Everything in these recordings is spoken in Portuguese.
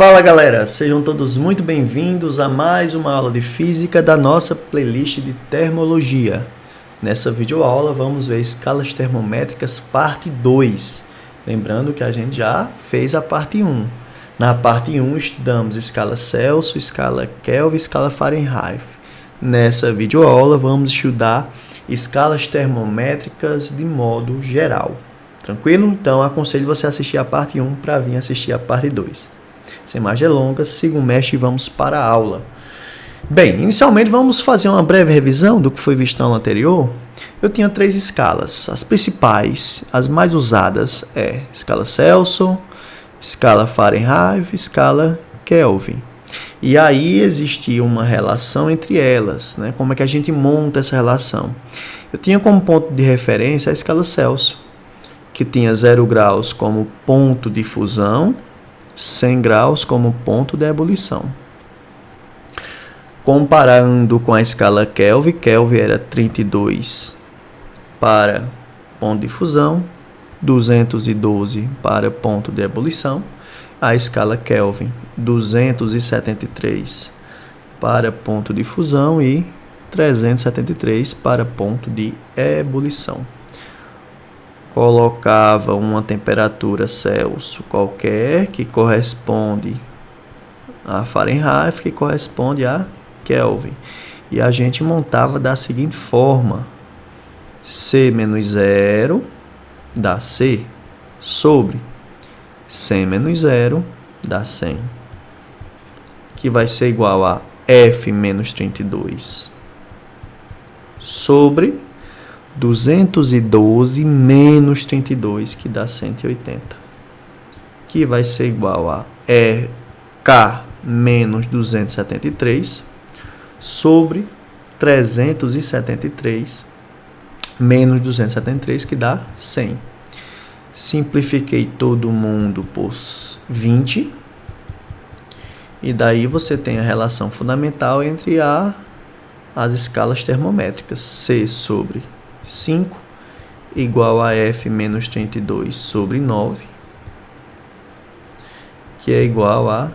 Fala galera, sejam todos muito bem-vindos a mais uma aula de física da nossa playlist de termologia. Nessa videoaula vamos ver escalas termométricas parte 2. Lembrando que a gente já fez a parte 1. Na parte 1 estudamos escala Celsius, escala Kelvin e escala Fahrenheit. Nessa videoaula vamos estudar escalas termométricas de modo geral. Tranquilo? Então aconselho você a assistir a parte 1 para vir assistir a parte 2. Sem mais delongas, siga o mestre e vamos para a aula. Bem, inicialmente vamos fazer uma breve revisão do que foi visto na aula anterior. Eu tinha 3 escalas. As principais, as mais usadas é escala Celsius, escala Fahrenheit e escala Kelvin. E aí existia uma relação entre elas, né? Como é que a gente monta essa relação? Eu tinha como ponto de referência a escala Celsius, que tinha 0 graus como ponto de fusão, 100 graus como ponto de ebulição. Comparando com a escala Kelvin, Kelvin era 32 para ponto de fusão, 212 para ponto de ebulição. A escala Kelvin, 273 para ponto de fusão e 373 para ponto de ebulição. Colocava uma temperatura Celsius qualquer, que corresponde a Fahrenheit, que corresponde a Kelvin. E a gente montava da seguinte forma: C menos 0 dá C, sobre 100 menos 0 dá 100, que vai ser igual a F menos 32, sobre 212 menos 32, que dá 180, que vai ser igual a K menos 273 sobre 373 menos 273, que dá 100. Simplifiquei todo mundo por 20, e daí você tem a relação fundamental entre as escalas termométricas. C sobre 5 igual a F menos 32 sobre 9, que é igual a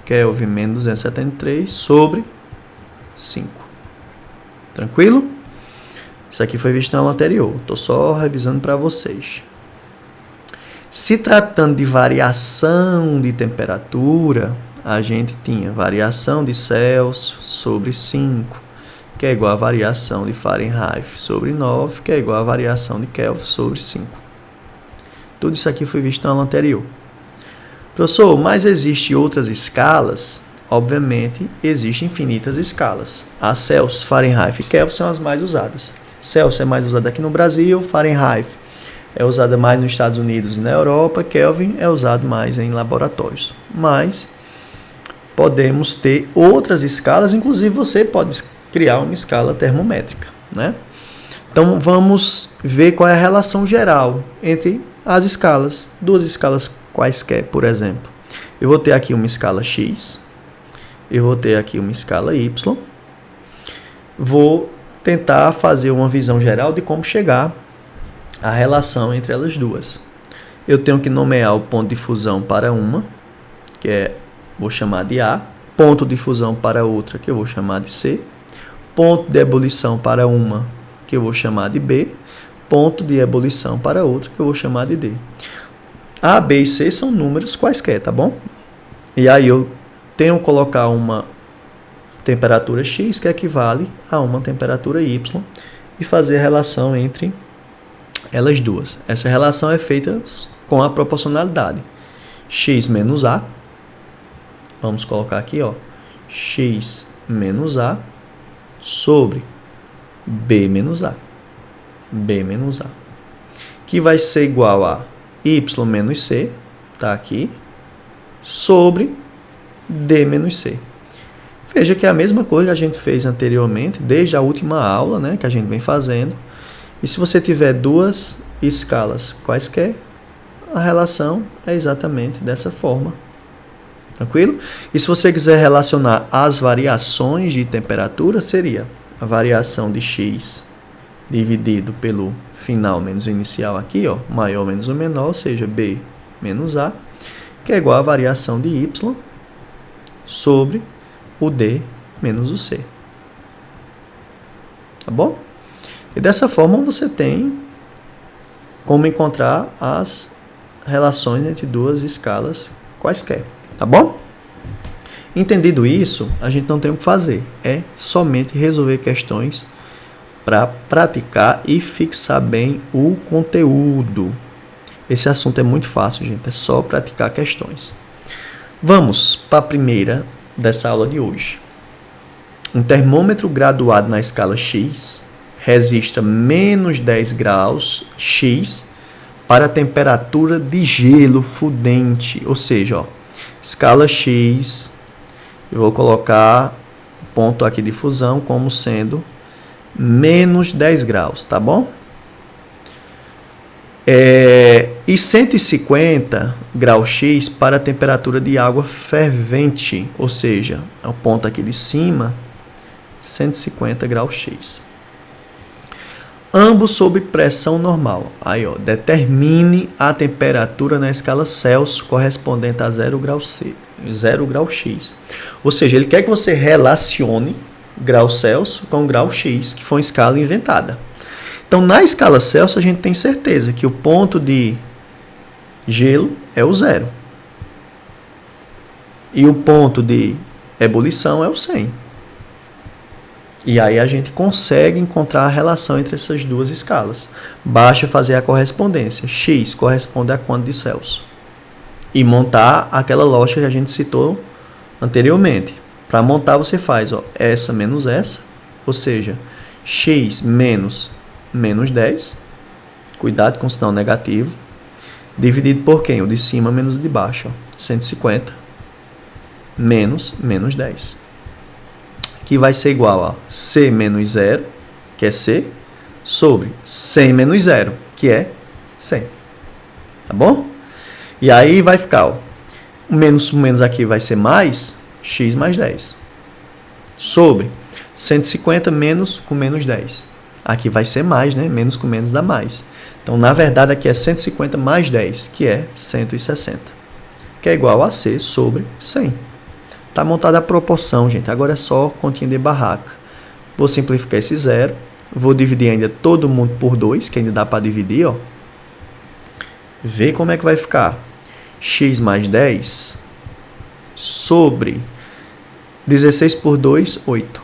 Kelvin menos 273 sobre 5. Tranquilo? Isso aqui foi visto na aula anterior. Estou só revisando para vocês. Se tratando de variação de temperatura, a gente tinha variação de Celsius sobre 5, que é igual a variação de Fahrenheit sobre 9, que é igual a variação de Kelvin sobre 5. Tudo isso aqui foi visto na aula anterior. Professor, mas existem outras escalas? Obviamente, existem infinitas escalas. A Celsius, Fahrenheit e Kelvin são as mais usadas. Celsius é mais usada aqui no Brasil, Fahrenheit é usada mais nos Estados Unidos e na Europa, Kelvin é usado mais em laboratórios. Mas podemos ter outras escalas, inclusive você pode criar uma escala termométrica, né? Então vamos ver qual é a relação geral entre as escalas, duas escalas quaisquer, por exemplo. Eu vou ter aqui uma escala X, eu vou ter aqui uma escala Y. Vou tentar fazer uma visão geral de como chegar à relação entre elas duas. Eu tenho que nomear o ponto de fusão para uma, vou chamar de A, ponto de fusão para outra, que eu vou chamar de C, ponto de ebulição para uma, que eu vou chamar de B, ponto de ebulição para outra, que eu vou chamar de D. A, B e C são números quaisquer, tá bom? E aí eu tenho que colocar uma temperatura X, que equivale a uma temperatura Y, e fazer a relação entre elas duas. Essa relação é feita com a proporcionalidade. X menos A, vamos colocar aqui, ó, X menos A, sobre B menos A, que vai ser igual a Y menos C, tá aqui, sobre D menos C. Veja que é a mesma coisa que a gente fez anteriormente, desde a última aula, né, que a gente vem fazendo. E se você tiver duas escalas quaisquer, a relação é exatamente dessa forma. Tranquilo? E se você quiser relacionar as variações de temperatura, seria a variação de X dividido pelo final menos o inicial aqui, ó, maior menos o menor, ou seja, B menos A, que é igual à variação de y sobre o d menos o c. Tá bom? E dessa forma você tem como encontrar as relações entre duas escalas quaisquer. Tá bom? Entendido isso, a gente não tem o que fazer. É somente resolver questões para praticar e fixar bem o conteúdo. Esse assunto é muito fácil, gente. É só praticar questões. Vamos para a primeira dessa aula de hoje. Um termômetro graduado na escala X registra menos 10 graus X para a temperatura de gelo fundente. Ou seja, ó, escala X, eu vou colocar o ponto aqui de fusão como sendo menos 10 graus, tá bom? E 150 graus X para a temperatura de água fervente, ou seja, o ponto aqui de cima, 150 graus X. Ambos sob pressão normal. Aí, ó, determine a temperatura na escala Celsius correspondente a 0 graus X. Ou seja, ele quer que você relacione grau Celsius com grau X, que foi uma escala inventada. Então, na escala Celsius, a gente tem certeza que o ponto de gelo é o 0. E o ponto de ebulição é o 100. E aí a gente consegue encontrar a relação entre essas duas escalas. Basta fazer a correspondência. X corresponde a quanto de Celsius? E montar aquela lógica que a gente citou anteriormente. Para montar, você faz essa menos essa, ou seja, x menos 10, cuidado com o sinal negativo, dividido por quem? O de cima menos o de baixo, 150 menos 10. Que vai ser igual a C menos 0, que é C, sobre 100 menos 0, que é 100. Tá bom? E aí vai ficar, ó, o menos aqui vai ser mais, x mais 10. Sobre 150 menos com menos 10. Aqui vai ser mais, né? Menos com menos dá mais. Então, na verdade, aqui é 150 mais 10, que é 160. Que é igual a C sobre 100. Está montada a proporção, gente. Agora é só continha de barraca. Vou simplificar esse 0. Vou dividir ainda todo mundo por 2, que ainda dá para dividir, ó. Vê como é que vai ficar. X mais 10 sobre 16 por 2, 8.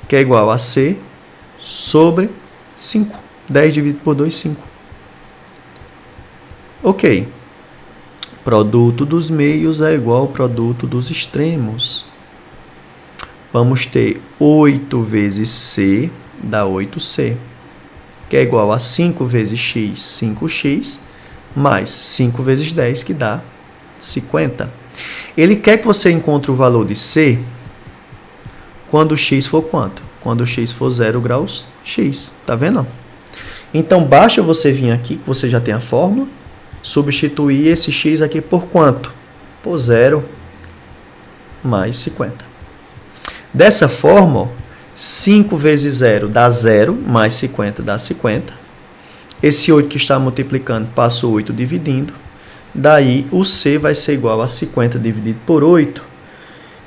Que é igual a C sobre 5. 10 dividido por 2, 5. Ok. Produto dos meios é igual ao produto dos extremos. Vamos ter 8 vezes C dá 8C, que é igual a 5 vezes X, 5X, mais 5 vezes 10, que dá 50. Ele quer que você encontre o valor de C quando X for quanto? Quando X for 0 graus X. Tá vendo? Então, basta você vir aqui, que você já tem a fórmula, substituir esse X aqui por quanto? Por 0 mais 50. Dessa forma, ó, 5 vezes 0 dá 0, mais 50 dá 50. Esse 8 que está multiplicando passa o 8 dividindo. Daí, o C vai ser igual a 50 dividido por 8,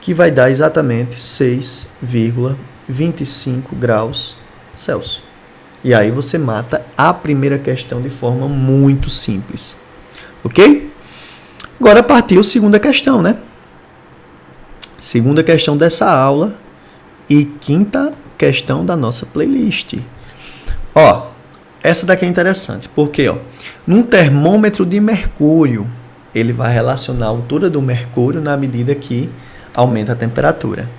que vai dar exatamente 6,25 graus Celsius. E aí você mata a primeira questão de forma muito simples. Ok? Agora partiu a segunda questão, né? Segunda questão dessa aula e quinta questão da nossa playlist. Ó, essa daqui é interessante, porque ó, num termômetro de mercúrio, ele vai relacionar a altura do mercúrio na medida que aumenta a temperatura.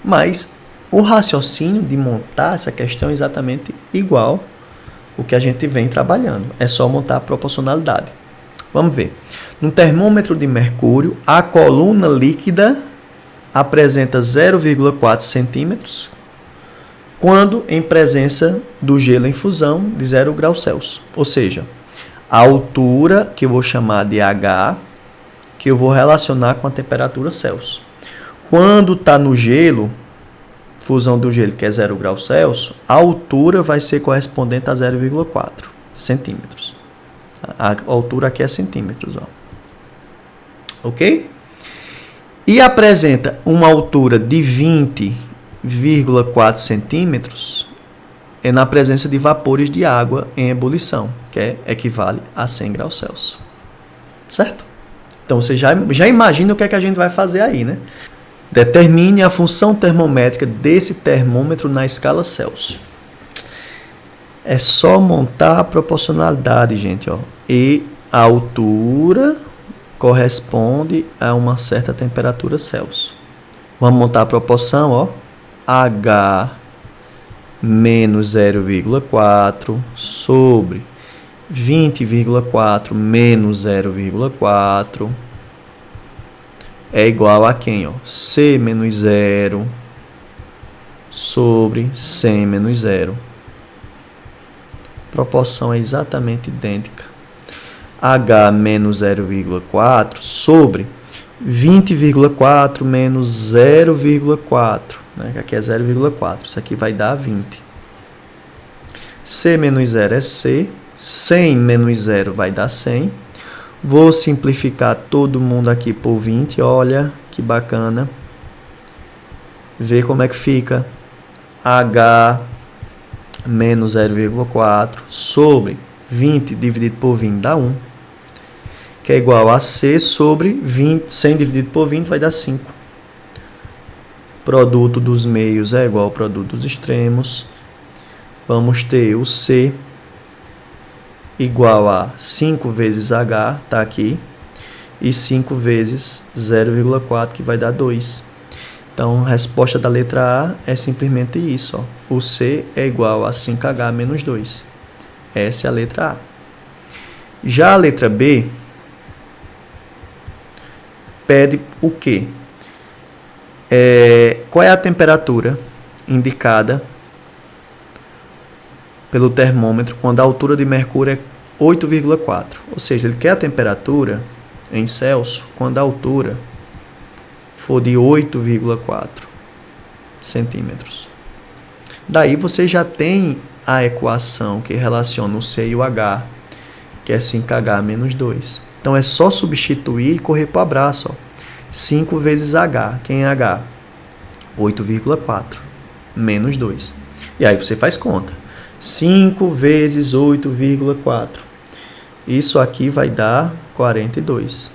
Mas o raciocínio de montar essa questão é exatamente igual ao que a gente vem trabalhando. É só montar a proporcionalidade. Vamos ver. No termômetro de mercúrio, a coluna líquida apresenta 0,4 centímetros quando em presença do gelo em fusão de 0 graus Celsius. Ou seja, a altura, que eu vou chamar de H, que eu vou relacionar com a temperatura Celsius. Quando está no gelo, fusão do gelo, que é 0 graus Celsius, a altura vai ser correspondente a 0,4 centímetros. A altura aqui é centímetros, ó. Ok? E apresenta uma altura de 20,4 centímetros na presença de vapores de água em ebulição, que equivale a 100 graus Celsius. Certo? Então, você já imagina o que é que a gente vai fazer aí, né? Determine a função termométrica desse termômetro na escala Celsius. É só montar a proporcionalidade, gente, ó. E a altura corresponde a uma certa temperatura Celsius. Vamos montar a proporção, ó. H menos 0,4 sobre 20,4 menos 0,4 é igual a quem? Ó? C menos 0 sobre 100 menos 0. Proporção é exatamente idêntica. H menos 0,4 sobre 20,4 menos 0,4. Né? Aqui é 0,4. Isso aqui vai dar 20. C menos 0 é C. 100 menos 0 vai dar 100. Vou simplificar todo mundo aqui por 20. Olha que bacana. Vê como é que fica. H menos 0,4 sobre 20 dividido por 20 dá 1. Que é igual a C sobre 20. 100 dividido por 20 vai dar 5. Produto dos meios é igual ao produto dos extremos. Vamos ter o C igual a 5 vezes H, está aqui, e 5 vezes 0,4, que vai dar 2. Então, a resposta da letra A é simplesmente isso. Ó. O C é igual a 5H menos 2. Essa é a letra A. Já a letra B pede o quê? Qual é a temperatura indicada pelo termômetro quando a altura de mercúrio é 8,4. Ou seja, ele quer a temperatura em Celsius quando a altura for de 8,4 centímetros. Daí você já tem a equação que relaciona o C e o H, que é 5H menos 2. Então é só substituir e correr para o abraço. Ó. 5 vezes H. Quem é H? 8,4 menos 2. E aí você faz conta. 5 vezes 8,4. Isso aqui vai dar 42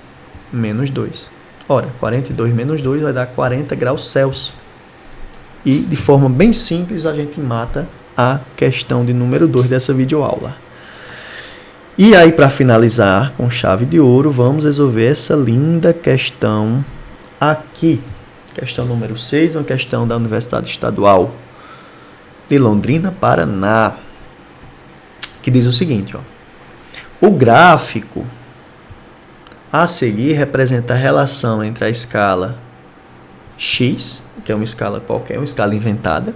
menos 2. Ora, 42 menos 2 vai dar 40 graus Celsius. E de forma bem simples a gente mata a questão de número 2 dessa videoaula. E aí, para finalizar com chave de ouro, vamos resolver essa linda questão aqui. Questão número 6, uma questão da Universidade Estadual de Londrina, Paraná, que diz o seguinte, ó. O gráfico a seguir representa a relação entre a escala X, que é uma escala qualquer, uma escala inventada,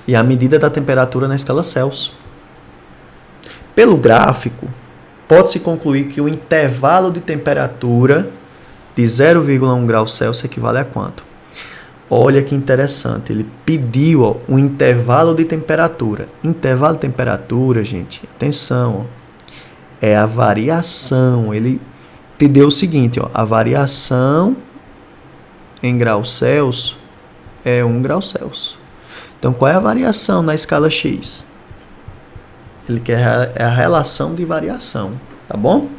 e a medida da temperatura na escala Celsius. Pelo gráfico, pode-se concluir que o intervalo de temperatura de 0,1 grau Celsius equivale a quanto? Olha que interessante, ele pediu ó, um intervalo de temperatura. Intervalo de temperatura, gente, atenção, ó, é a variação. Ele te deu o seguinte, ó, a variação em graus Celsius é 1 grau Celsius. Então, qual é a variação na escala X? Ele quer a relação de variação, tá bom?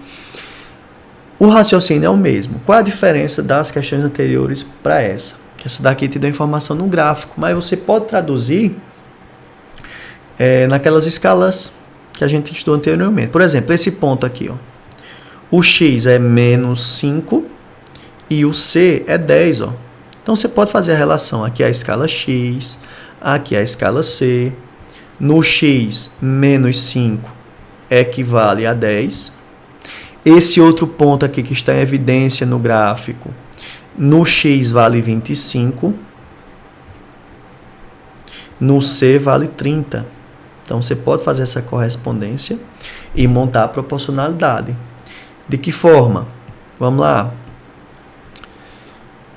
O raciocínio é o mesmo. Qual é a diferença das questões anteriores para essa? Essa daqui te dá informação no gráfico, mas você pode traduzir naquelas escalas que a gente estudou anteriormente. Por exemplo, esse ponto aqui, ó. O X é menos 5 e o C é 10, ó. Então, você pode fazer a relação. Aqui é a escala X, aqui é a escala C. No X, menos 5 equivale a 10. Esse outro ponto aqui que está em evidência no gráfico, no X vale 25, no C vale 30. Então, você pode fazer essa correspondência e montar a proporcionalidade. De que forma? Vamos lá.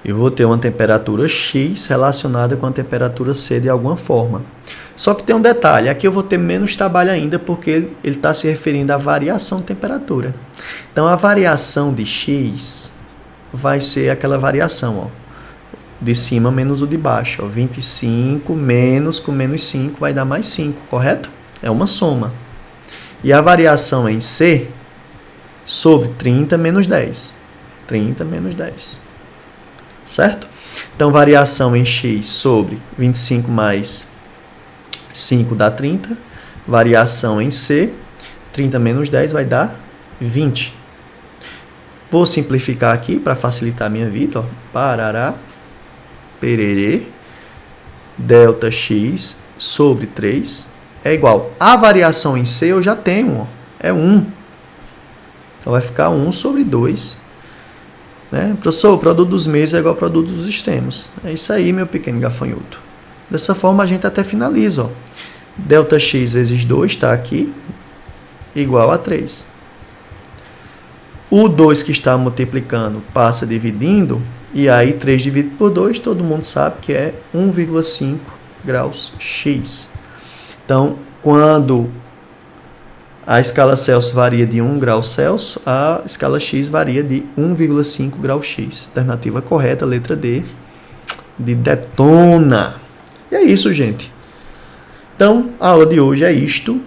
Eu vou ter uma temperatura X relacionada com a temperatura C de alguma forma. Só que tem um detalhe, aqui eu vou ter menos trabalho ainda porque ele está se referindo à variação de temperatura. Então, a variação de X vai ser aquela variação, ó, de cima menos o de baixo. Ó, 25 menos com menos 5 vai dar mais 5, correto? É uma soma. E a variação em C sobre 30 menos 10. 30 menos 10. Certo? Então, variação em X sobre 25 mais 5 dá 30. Variação em C, 30 menos 10 vai dar 20. Vou simplificar aqui para facilitar a minha vida. Ó. Parará, pererê, delta x sobre 3 é igual. A variação em C eu já tenho, ó, é 1. Então, vai ficar 1 sobre 2. Né? Professor, o produto dos meios é igual ao produto dos extremos. É isso aí, meu pequeno gafanhoto. Dessa forma, a gente até finaliza. Ó. Delta x vezes 2 está aqui, igual a 3. O 2 que está multiplicando passa dividindo, e aí 3 dividido por 2, todo mundo sabe que é 1,5 graus x. Então, quando a escala Celsius varia de 1 grau Celsius, a escala x varia de 1,5 grau x. Alternativa correta, letra D, de detona. E é isso, gente. Então, a aula de hoje é isto.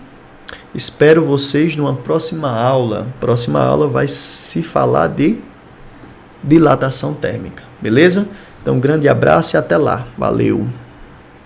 Espero vocês numa próxima aula. Próxima aula vai se falar de dilatação térmica, beleza? Então, um grande abraço e até lá. Valeu!